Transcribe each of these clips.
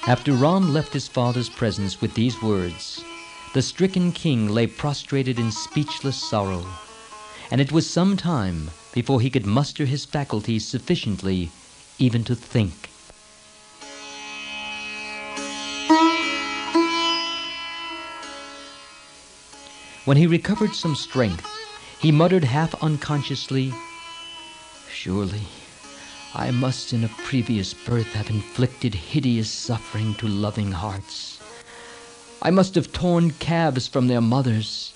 After Ram left his father's presence with these words, the stricken king lay prostrated in speechless sorrow, and it was some time before he could muster his faculties sufficiently even to think. When he recovered some strength, he muttered half unconsciously, "Surely I must in a previous birth have inflicted hideous suffering to loving hearts. I must have torn calves from their mothers,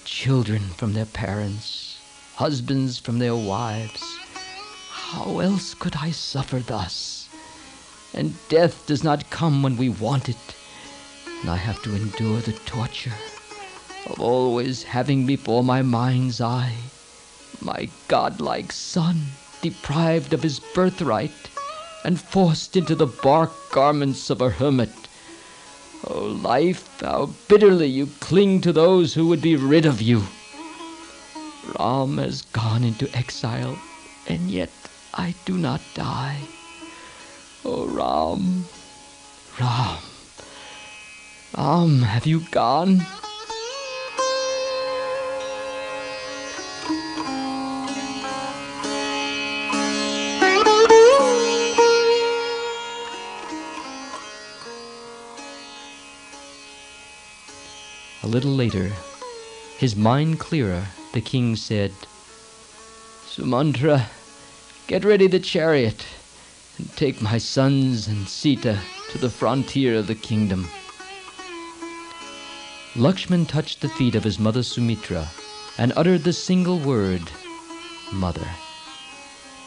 children from their parents, husbands from their wives. How else could I suffer thus? And death does not come when we want it, and I have to endure the torture of always having before my mind's eye my godlike son deprived of his birthright and forced into the bark garments of a hermit. O life, how bitterly you cling to those who would be rid of you. Ram has gone into exile, and yet I do not die. O Ram, Ram, Ram, have you gone?" A little later, his mind clearer, the king said, "Sumantra, get ready the chariot and take my sons and Sita to the frontier of the kingdom." Lakshman touched the feet of his mother Sumitra and uttered the single word, "Mother."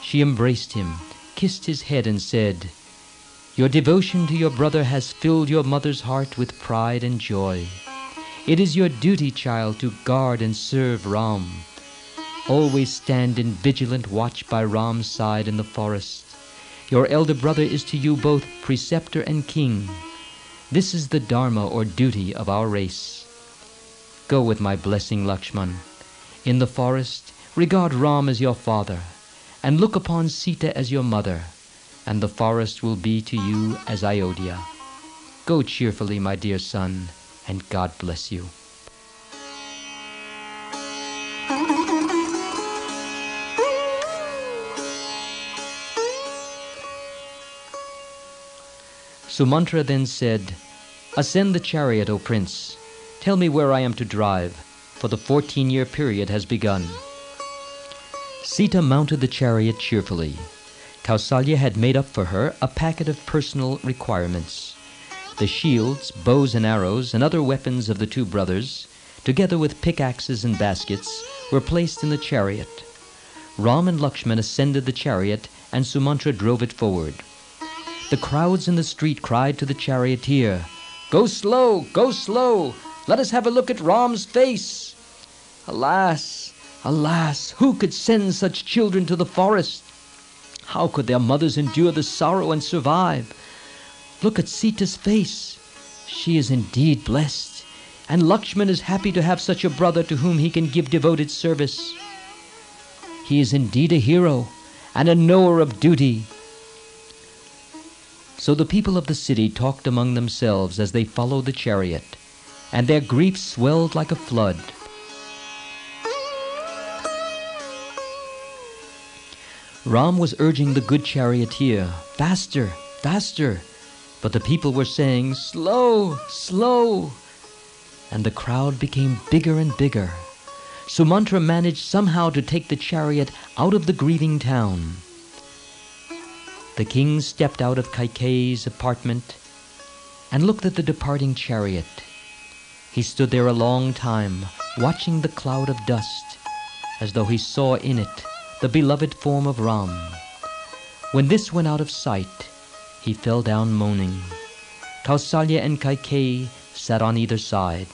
She embraced him, kissed his head and said, "Your devotion to your brother has filled your mother's heart with pride and joy. It is your duty, child, to guard and serve Ram. Always stand in vigilant watch by Ram's side in the forest. Your elder brother is to you both preceptor and king. This is the dharma or duty of our race. Go with my blessing, Lakshman. In the forest, regard Ram as your father, and look upon Sita as your mother, and the forest will be to you as Ayodhya. Go cheerfully, my dear son, and God bless you." Sumantra then said, "Ascend the chariot, O prince. Tell me where I am to drive, for the 14-year period has begun." Sita mounted the chariot cheerfully. Kausalya had made up for her a packet of personal requirements. The shields, bows and arrows, and other weapons of the two brothers, together with pickaxes and baskets, were placed in the chariot. Ram and Lakshman ascended the chariot, and Sumantra drove it forward. The crowds in the street cried to the charioteer, "Go slow, go slow! Let us have a look at Ram's face!" Alas, alas, who could send such children to the forest? How could their mothers endure the sorrow and survive? Look at Sita's face. She is indeed blessed, and Lakshman is happy to have such a brother to whom he can give devoted service. He is indeed a hero and a knower of duty. So the people of the city talked among themselves as they followed the chariot, and their grief swelled like a flood. Ram was urging the good charioteer, "Faster, faster!" But the people were saying, "Slow, slow!" And the crowd became bigger and bigger. Sumantra managed somehow to take the chariot out of the grieving town. The king stepped out of Kaikeyi's apartment and looked at the departing chariot. He stood there a long time, watching the cloud of dust, as though he saw in it the beloved form of Ram. When this went out of sight, he fell down moaning. Kausalya and Kaikeyi sat on either side.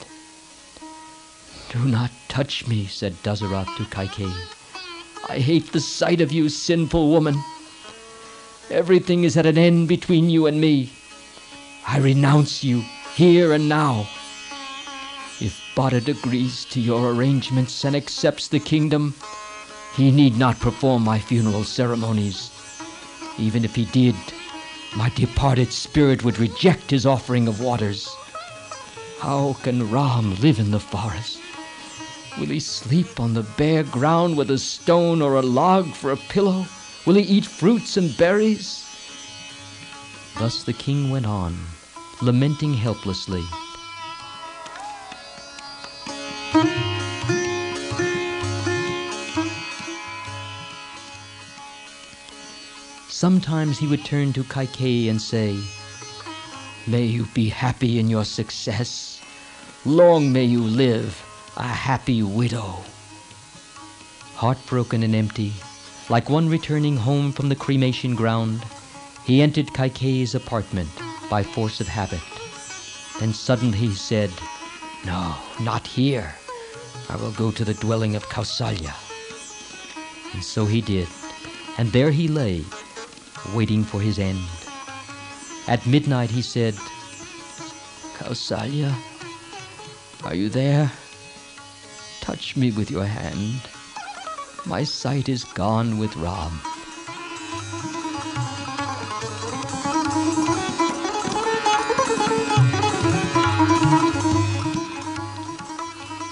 "Do not touch me," said Dasarath to Kaikeyi. "I hate the sight of you, sinful woman. Everything is at an end between you and me. I renounce you here and now. If Bharat agrees to your arrangements and accepts the kingdom, he need not perform my funeral ceremonies. Even if he did, My departed spirit would reject his offering of waters. How can Ram live in the forest? Will he sleep on the bare ground with a stone or a log for a pillow? Will he eat fruits and berries? Thus the king went on, lamenting helplessly. Sometimes he would turn to Kaikeyi and say, "May you be happy in your success. Long may you live, a happy widow." Heartbroken and empty, like one returning home from the cremation ground, he entered Kaikeyi's apartment by force of habit. Then suddenly he said, "No, not here. I will go to the dwelling of Kausalya." And so he did, and there he lay, waiting for his end. At midnight he said, "Kausalya, are you there? Touch me with your hand. My sight is gone with Ram."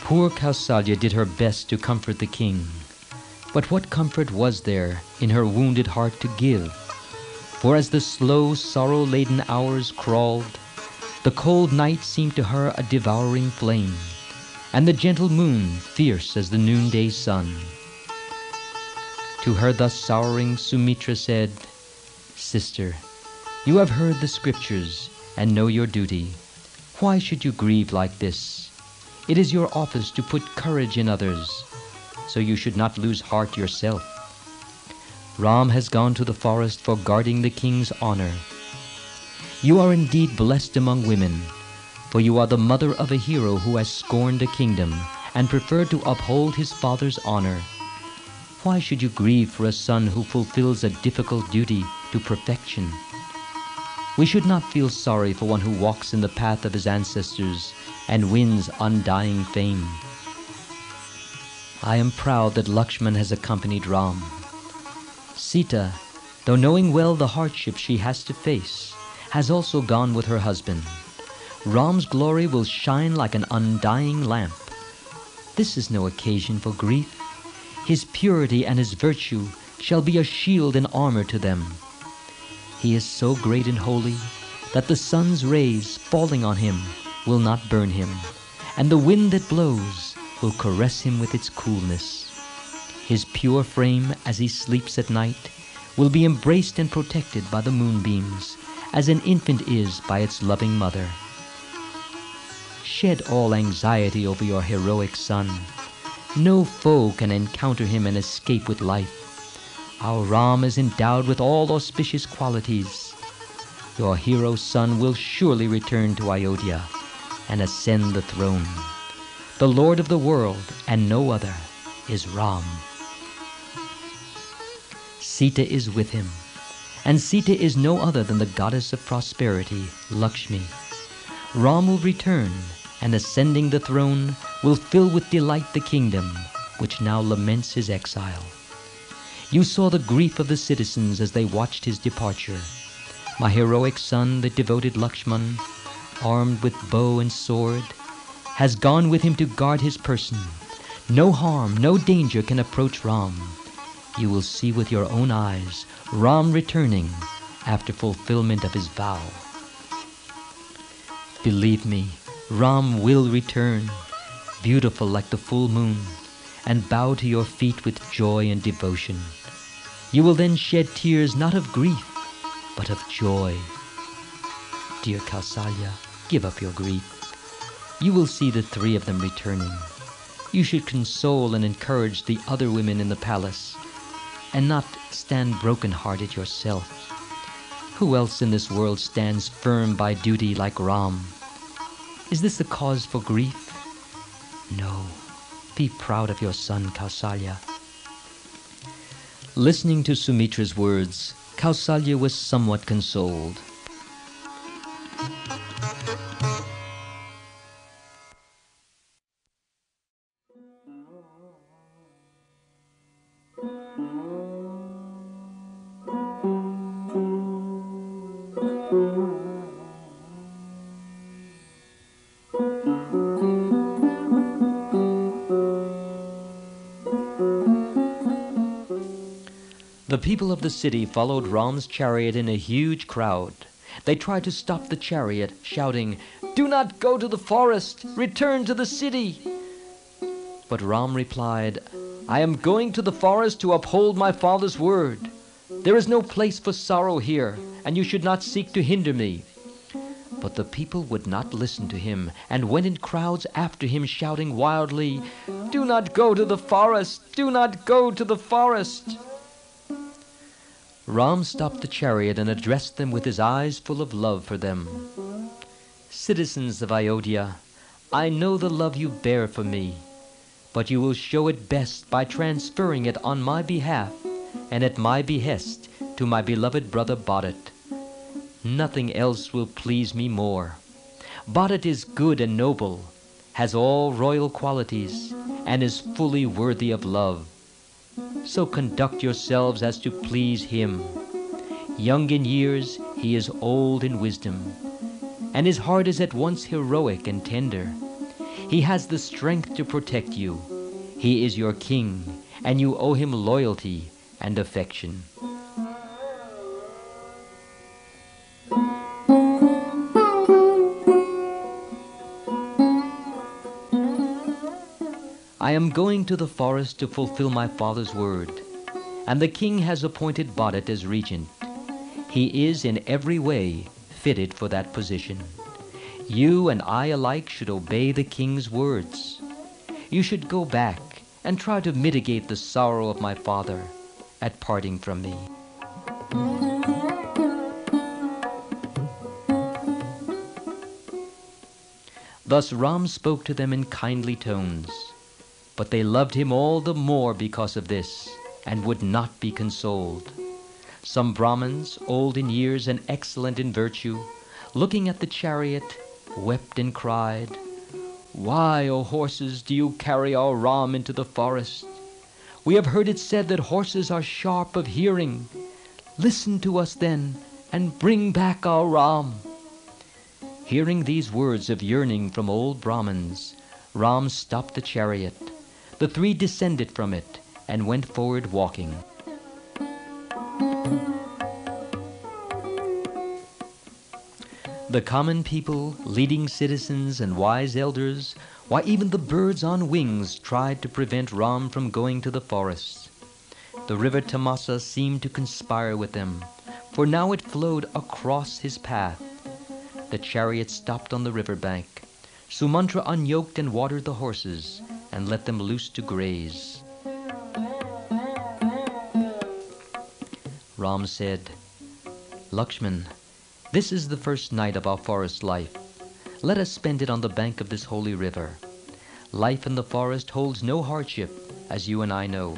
Poor Kausalya did her best to comfort the king. But what comfort was there in her wounded heart to give? For as the slow, sorrow-laden hours crawled, the cold night seemed to her a devouring flame, and the gentle moon fierce as the noonday sun. To her thus sorrowing, Sumitra said, "Sister, you have heard the scriptures and know your duty. Why should you grieve like this? It is your office to put courage in others, so you should not lose heart yourself. Ram has gone to the forest for guarding the king's honor. You are indeed blessed among women, for you are the mother of a hero who has scorned a kingdom and preferred to uphold his father's honor. Why should you grieve for a son who fulfills a difficult duty to perfection? We should not feel sorry for one who walks in the path of his ancestors and wins undying fame. I am proud that Lakshman has accompanied Ram. Sita, though knowing well the hardship she has to face, has also gone with her husband. Ram's glory will shine like an undying lamp. This is no occasion for grief. His purity and his virtue shall be a shield and armor to them. He is so great and holy that the sun's rays falling on him will not burn him, and the wind that blows will caress him with its coolness. His pure frame, as he sleeps at night, will be embraced and protected by the moonbeams, as an infant is by its loving mother. Shed all anxiety over your heroic son. No foe can encounter him and escape with life. Our Ram is endowed with all auspicious qualities. Your hero son will surely return to Ayodhya and ascend the throne. The Lord of the world, and no other, is Ram. Sita is with him, and Sita is no other than the goddess of prosperity, Lakshmi. Ram will return, and ascending the throne, will fill with delight the kingdom, which now laments his exile. You saw the grief of the citizens as they watched his departure. My heroic son, the devoted Lakshman, armed with bow and sword, has gone with him to guard his person. No harm, no danger can approach Ram. You will see with your own eyes Ram returning after fulfillment of his vow. Believe me, Ram will return, beautiful like the full moon, and bow to your feet with joy and devotion. You will then shed tears not of grief, but of joy. Dear Kausalya, give up your grief. You will see the three of them returning. You should console and encourage the other women in the palace, and not stand broken-hearted yourself. Who else in this world stands firm by duty like Ram? Is this a cause for grief? No. Be proud of your son, Kausalya. Listening to Sumitra's words, Kausalya was somewhat consoled. The people of the city followed Ram's chariot in a huge crowd. They tried to stop the chariot, shouting, "Do not go to the forest! Return to the city!" But Ram replied, "I am going to the forest to uphold my father's word. There is no place for sorrow here, and you should not seek to hinder me." But the people would not listen to him, and went in crowds after him, shouting wildly, "Do not go to the forest! Do not go to the forest!" Ram stopped the chariot and addressed them with his eyes full of love for them. "Citizens of Ayodhya, I know the love you bear for me, but you will show it best by transferring it on my behalf and at my behest to my beloved brother Bharat. Nothing else will please me more. Bharat is good and noble, has all royal qualities, and is fully worthy of love. So conduct yourselves as to please him. Young in years, he is old in wisdom, and his heart is at once heroic and tender. He has the strength to protect you. He is your king, and you owe him loyalty and affection." "I am going to the forest to fulfill my father's word, and the king has appointed Bharat as regent. He is in every way fitted for that position. You and I alike should obey the king's words. You should go back and try to mitigate the sorrow of my father at parting from me." Thus Ram spoke to them in kindly tones, but they loved him all the more because of this, and would not be consoled. Some Brahmins, old in years and excellent in virtue, looking at the chariot, wept and cried, "Why, O horses, do you carry our Ram into the forest? We have heard it said that horses are sharp of hearing. Listen to us then, and bring back our Ram." Hearing these words of yearning from old Brahmins, Ram stopped the chariot. The three descended from it and went forward walking. The common people, leading citizens and wise elders, why even the birds on wings, tried to prevent Ram from going to the forest. The river Tamasa seemed to conspire with them, for now it flowed across his path. The chariot stopped on the river bank. Sumantra unyoked and watered the horses, and let them loose to graze. Ram said, "Lakshman, this is the first night of our forest life. Let us spend it on the bank of this holy river. Life in the forest holds no hardship, as you and I know.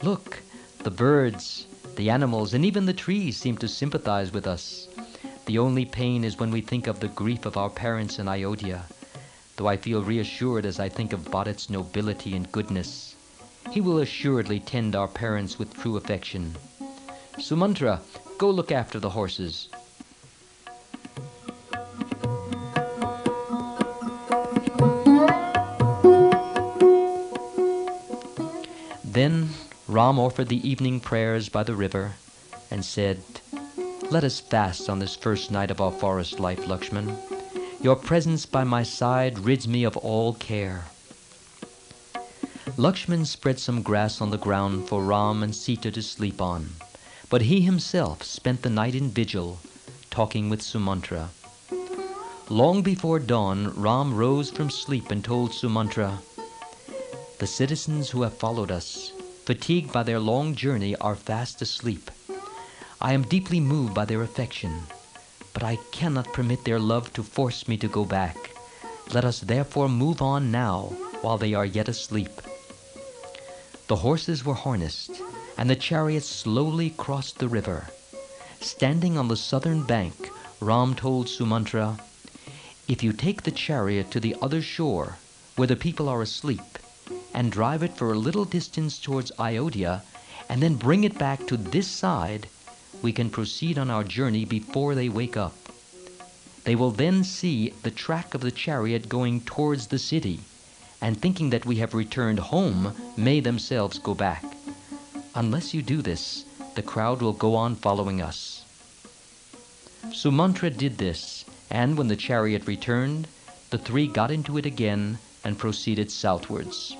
Look, the birds, the animals, and even the trees seem to sympathize with us. The only pain is when we think of the grief of our parents in Ayodhya, though I feel reassured as I think of Bharat's nobility and goodness. He will assuredly tend our parents with true affection. Sumantra, go look after the horses." Then Ram offered the evening prayers by the river and said, "Let us fast on this first night of our forest life, Lakshman. Your presence by my side rids me of all care." Lakshman spread some grass on the ground for Ram and Sita to sleep on, but he himself spent the night in vigil, talking with Sumantra. Long before dawn, Ram rose from sleep and told Sumantra, "The citizens who have followed us, fatigued by their long journey, are fast asleep. I am deeply moved by their affection, but I cannot permit their love to force me to go back. Let us therefore move on now, while they are yet asleep." The horses were harnessed, and the chariot slowly crossed the river. Standing on the southern bank, Ram told Sumantra, "If you take the chariot to the other shore, where the people are asleep, and drive it for a little distance towards Ayodhya, and then bring it back to this side, we can proceed on our journey before they wake up. They will then see the track of the chariot going towards the city, and thinking that we have returned home, may themselves go back. Unless you do this, the crowd will go on following us." Sumantra did this, and when the chariot returned, the three got into it again and proceeded southwards.